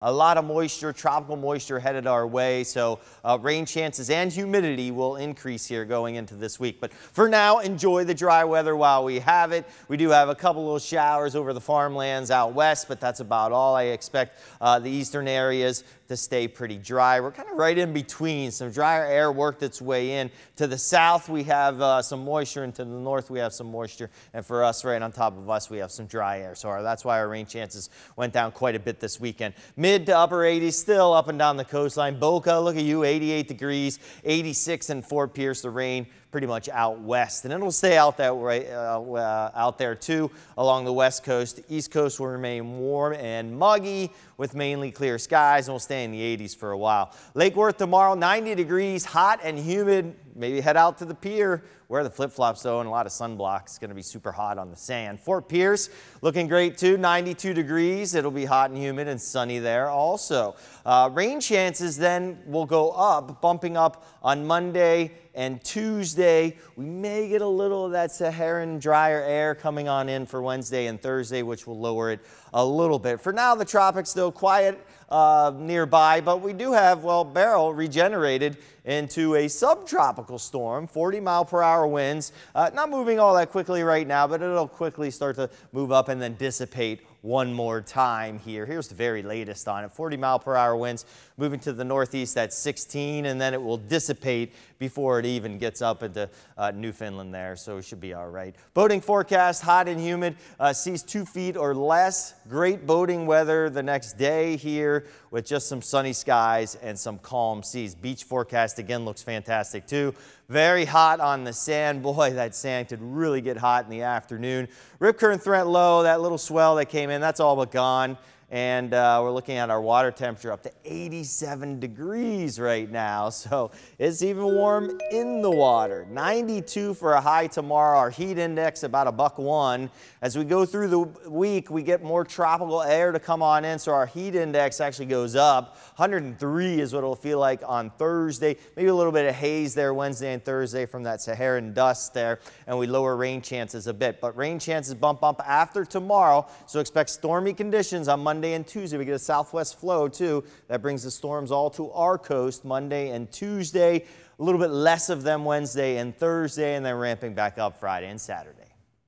a lot of moisture, tropical moisture headed our way. So rain chances and humidity will increase here going into this week. But for now, enjoy the dry weather while we have it. We do have a couple little showers over the farmlands out west, but that's about all. I expect the eastern areas to stay pretty dry. We're kind of right in between. Some drier air worked its way in. To the south, we have some moisture, and to the north, we have some moisture. And for us, right on top of us, we have some dry air. So that's why our rain chances went down quite a bit this weekend. Mid to upper 80s, still up and down the coastline. Boca, look at you, 88 degrees, 86 in Fort Pierce. The rain pretty much out west, and it'll stay out that way, out there too along the west coast. The east coast will remain warm and muggy with mainly clear skies, and we'll stay in the 80s for a while. Lake Worth tomorrow, 90 degrees, hot and humid. Maybe head out to the pier, wear the flip-flops though, and a lot of sunblock. It's going to be super hot on the sand. Fort Pierce looking great too, 92 degrees. It'll be hot and humid and sunny there also. Rain chances then will go up, bumping up on Monday and Tuesday. We may get a little of that Saharan drier air coming on in for Wednesday and Thursday, which will lower it a little bit. For now, the tropics still quiet nearby, but we do have, well, Beryl regenerated into a subtropical storm, 40-mile-per-hour winds. Not moving all that quickly right now, but it'll quickly start to move up and then dissipate one more time here. Here's the very latest on it. 40-mile-per-hour winds moving to the northeast at 16, and then it will dissipate before it even gets up into Newfoundland there, so it should be all right. Boating forecast, hot and humid, seas 2 feet or less. Great boating weather the next day here with just some sunny skies and some calm seas. Beach forecast again looks fantastic too. Very hot on the sand. Boy, that sand could really get hot in the afternoon. Rip current threat low, that little swell that came in, that's all but gone. And we're looking at our water temperature up to 87 degrees right now. So it's even warm in the water. 92 for a high tomorrow. Our heat index about $101. As we go through the week, we get more tropical air to come on in. So our heat index actually goes up. 103 is what it'll feel like on Thursday. Maybe a little bit of haze there Wednesday and Thursday from that Saharan dust there. And we lower rain chances a bit. But rain chances bump up after tomorrow. So expect stormy conditions on Monday and Tuesday. We get a southwest flow too. That brings the storms all to our coast Monday and Tuesday. A little bit less of them Wednesday and Thursday, and then ramping back up Friday and Saturday.